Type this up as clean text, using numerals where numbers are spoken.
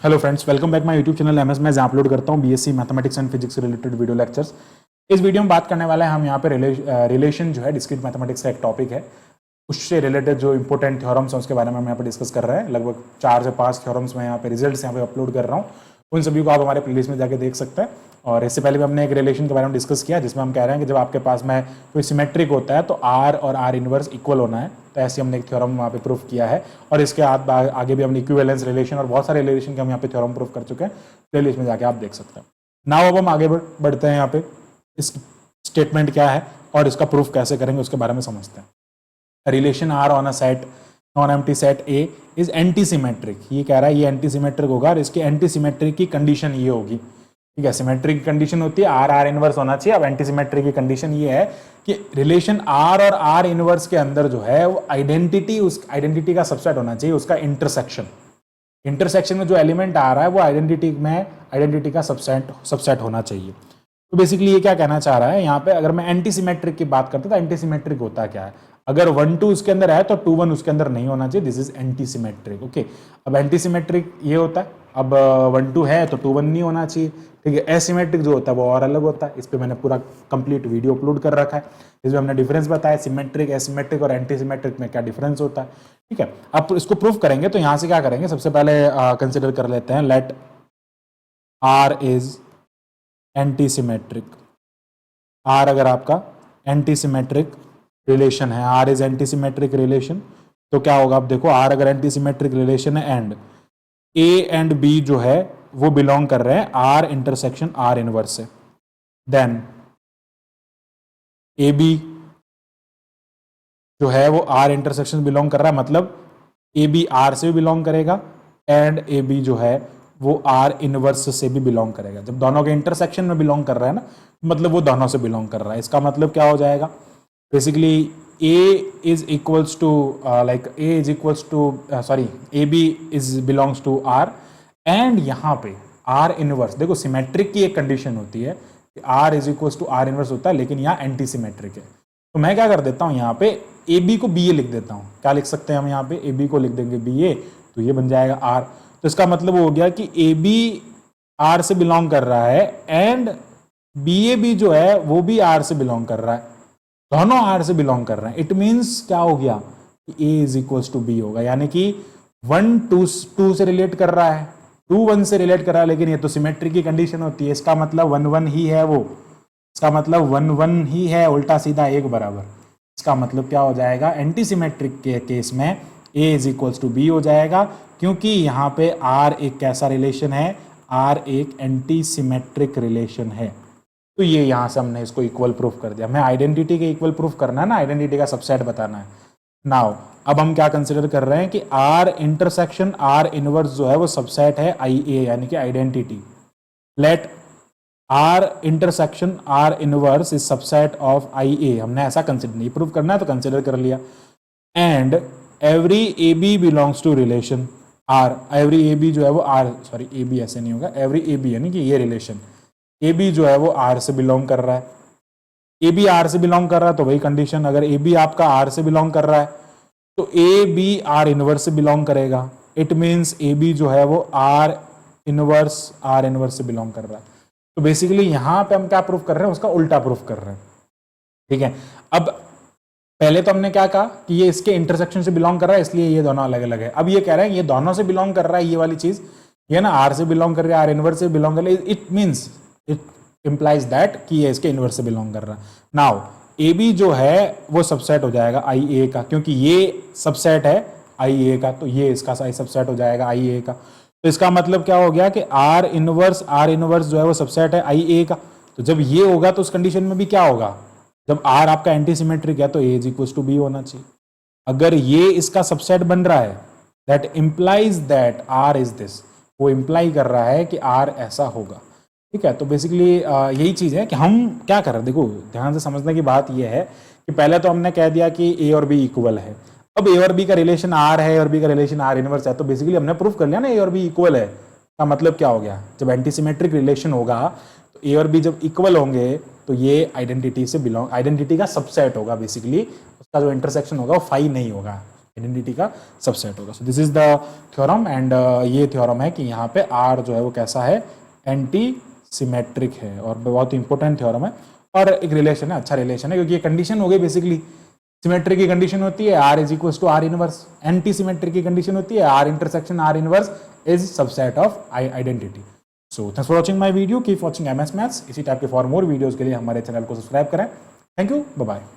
Hello friends, welcome back my YouTube channel MS. मैं जहाँ upload करता हूँ बीएससी मैथमेटिक्स एंड फिजिक्स से रिलेटेड वीडियो लेक्चर्स। इस वीडियो में बात करने वाला है हम यहाँ पे रिलेशन जो है डिस्क्रीट मैथमेटिक्स का एक टॉपिक है, उससे रिलेटेड जो इंपॉर्टेंट थ्योरम्स हैं उसके बारे में हम यहाँ पे डिस्कस कर रहे हैं। लगभग 4 से 5 थ्योरम्स में यहाँ पे रिजल्ट्स यहाँ पे अपलोड कर रहा हूँ। उन सभी को आप हमारे प्लेलिस्ट में जाके देख सकते हैं। और इससे पहले भी हमने एक रिलेशन के बारे में डिस्कस किया जिसमें हम कह रहे हैं कि जब आपके पास में कोई सिमेट्रिक होता है तो आर और आर इनवर्स इक्वल होना है। तो ऐसे हमने एक थ्योरम वहाँ पे प्रूफ किया है और इसके आगे भी हमने इक्विवेलेंस रिलेशन और बहुत सारे रिलेशन के हम यहाँ पे थ्योरम प्रूफ कर चुके हैं। प्लेलिस्ट में जाके आप देख सकते हैं। नाउ अब हम आगे बढ़ते हैं। यहाँ पे इस स्टेटमेंट क्या है और इसका प्रूफ कैसे करेंगे उसके बारे में समझते हैं। Relation R on a set non empty set A is anti symmetric. ये कह रहा है ये एंटी सिमेट्रिक होगा और इसकी एंटी सिमेट्रिक की कंडीशन ये होगी। ठीक है, सिमेट्रिक की कंडीशन होती है आर आर इनवर्स होना चाहिए। अब एंटी सिमेट्रिक की कंडीशन ये है कि रिलेशन आर और आर इनवर्स के अंदर जो है वो आइडेंटिटी, उस आइडेंटिटी का सबसेट होना चाहिए, उसका इंटरसेक्शन में जो एलिमेंट आ रहा है वो आइडेंटिटी का सबसेट होना चाहिए। तो बेसिकली ये क्या कहना चाह रहा है यहाँ पे, अगर मैं एंटी सिमेट्रिक की बात करता तो एंटी सिमेट्रिक होता क्या है, अगर 1 2 उसके अंदर है तो 2 1 उसके अंदर नहीं होना चाहिए। This is anti symmetric. Okay, अब एंटी सिमेट्रिक ये होता है, अब 1 2 है तो 2 1 नहीं होना चाहिए। ठीक है, एसिमेट्रिक जो होता है वो और अलग होता है। इस पे मैंने पूरा कंप्लीट वीडियो अपलोड कर रखा है, इसमें हमने डिफरेंस बताया सिमेट्रिक, एसिमेट्रिक और एंटी सिमेट्रिक में क्या डिफरेंस होता है। ठीक है, अब इसको प्रूफ करेंगे तो यहां से क्या करेंगे, सबसे पहले कंसिडर कर लेते हैं let R is anti symmetric. R अगर आपका एंटी सिमेट्रिक रिलेशन है, R is anti symmetric relation, तो क्या होगा। अब देखो, आर अगर एंटी सिमेट्रिक रिलेशन है एंड ए एंड बी जो है वो बिलोंग कर रहे हैं आर इंटरसेक्शन आर इनवर्स से, देन ए बी जो है वो आर इंटरसेक्शन बिलोंग कर रहा है, मतलब ए बी आर से भी बिलोंग करेगा एंड ए बी जो है वो आर इनवर्स से भी बिलोंग करेगा। जब दोनों के इंटरसेक्शन में बिलोंग कर रहा है ना, मतलब वो दोनों से बिलोंग कर रहा है। इसका मतलब क्या हो जाएगा, basically A is equals to A B is belongs to R and यहाँ पे आर इनवर्स, देखो सिमेट्रिक की एक कंडीशन होती है कि R is equals to R inverse होता है, लेकिन यहाँ एंटी सिमेट्रिक है। तो मैं क्या कर देता हूँ, यहाँ पे ए बी को बी ए लिख देता हूँ। क्या लिख सकते हैं हम यहाँ पे, ए बी को लिख देंगे बी ए, तो ये बन जाएगा आर। तो इसका मतलब हो गया कि ए बी आर से बिलोंग कर रहा है एंड बी ए बी जो है वो भी आर से बिलोंग कर रहा है, दोनों आर से बिलोंग कर रहे हैं। इट मीन्स क्या हो गया कि ए इज इक्वल्स टू बी होगा, यानी कि 1 2 से रिलेट कर रहा है, 2 1 से रिलेट कर रहा है, लेकिन ये तो सिमेट्रिक की कंडीशन होती है। इसका मतलब 1 1 ही है वो, इसका मतलब 1 1 ही है, उल्टा सीधा एक बराबर। इसका मतलब क्या हो जाएगा, एंटी सिमेट्रिक के केस में ए इज इक्वल्स टू बी हो जाएगा, क्योंकि यहाँ पे आर एक कैसा रिलेशन है, आर एक एंटी सिमेट्रिक रिलेशन है। तो ये यहाँ से हमने इसको इक्वल प्रूफ कर दिया। हमें आइडेंटिटी के इक्वल प्रूफ करना है ना, आइडेंटिटी का सबसेट बताना है। नाउ अब हम क्या कंसिडर कर रहे हैं कि आर इंटरसेक्शन आर इनवर्स जो है वो सबसेट है आई ए, यानी कि identity. Let R intersection R inverse is subset of I A. हमने ऐसा कंसिडर नहीं प्रूफ करना है तो कंसिडर कर लिया। And every A B belongs to relation R, every A B जो है वो आर, सॉरी ए बी ऐसे नहीं होगा, एवरी ए बी यानी कि ये रिलेशन ए बी जो है वो आर से बिलोंग कर रहा है। ए बी आर से बिलोंग कर रहा है तो वही कंडीशन, अगर ए बी आपका आर से बिलोंग कर रहा है तो ए बी आर इनवर्स से बिलोंग करेगा। इट मीन्स ए बी जो है वो आर इनवर्स से बिलोंग कर रहा है। तो बेसिकली यहां पे हम क्या प्रूफ कर रहे हैं, उसका उल्टा प्रूफ कर रहे हैं। ठीक है, अब पहले तो हमने क्या कहा कि ये इसके इंटरसेक्शन से बिलोंग कर रहा है, इसलिए ये दोनों अलग अलग है। अब ये कह रहे हैं ये दोनों से बिलोंग कर रहा है, ये वाली चीज, ये ना आर से बिलोंग कर रहा है, आर इनवर्स से बिलोंग कर रहा है। It means it implies that कि ये इसके इनवर्स से बिलोंग कर रहा है। नाउ ए बी जो है वो सबसेट हो जाएगा आई ए का, क्योंकि ये सबसेट है आई ए का, तो ये इसका सबसेट हो जाएगा आई ए का। तो इसका मतलब क्या हो गया कि आर इनवर्स जो है वो सबसेट है आई ए का। तो जब ये होगा तो उस कंडीशन में भी क्या होगा, जब आर आपका एंटी सिमेट्रिक है तो A is equals to B होना चाहिए। अगर ये इसका सबसेट बन रहा है, that implies that R is this, वो इंप्लाई कर रहा है कि आर ऐसा होगा। ठीक है, तो बेसिकली यही चीज़ है कि हम क्या कर रहे हैं। देखो ध्यान से समझने की बात यह है कि पहले तो हमने कह दिया कि ए और बी इक्वल है। अब ए और बी का रिलेशन आर है और बी का रिलेशन आर इनवर्स है, तो बेसिकली हमने प्रूफ कर लिया ना ए और बी इक्वल है। का मतलब क्या हो गया, जब एंटीसिमेट्रिक रिलेशन होगा तो ए और बी जब इक्वल होंगे तो ये आइडेंटिटी से बिलोंग, आइडेंटिटी का सबसेट होगा। बेसिकली उसका जो इंटरसेक्शन होगा वो फाई नहीं होगा, आइडेंटिटी का सबसेट होगा। So this is the theorem and ये थ्योरम है कि यहाँ पे R जो है वो कैसा है, एंटी सिमेट्रिक है और बहुत इंपॉर्टेंट थ्योरम है और एक रिलेशन है, अच्छा रिलेशन है क्योंकि ये कंडीशन हो गई बेसिकली। सिमेट्री की कंडीशन होती है R is equal to R inverse, anti symmetry की कंडीशन होती है R intersection R inverse is subset of identity. So thanks for watching my video, keep watching MS maths. इसी type के for more videos के लिए हमारे channel को subscribe करें। Thank you, bye bye.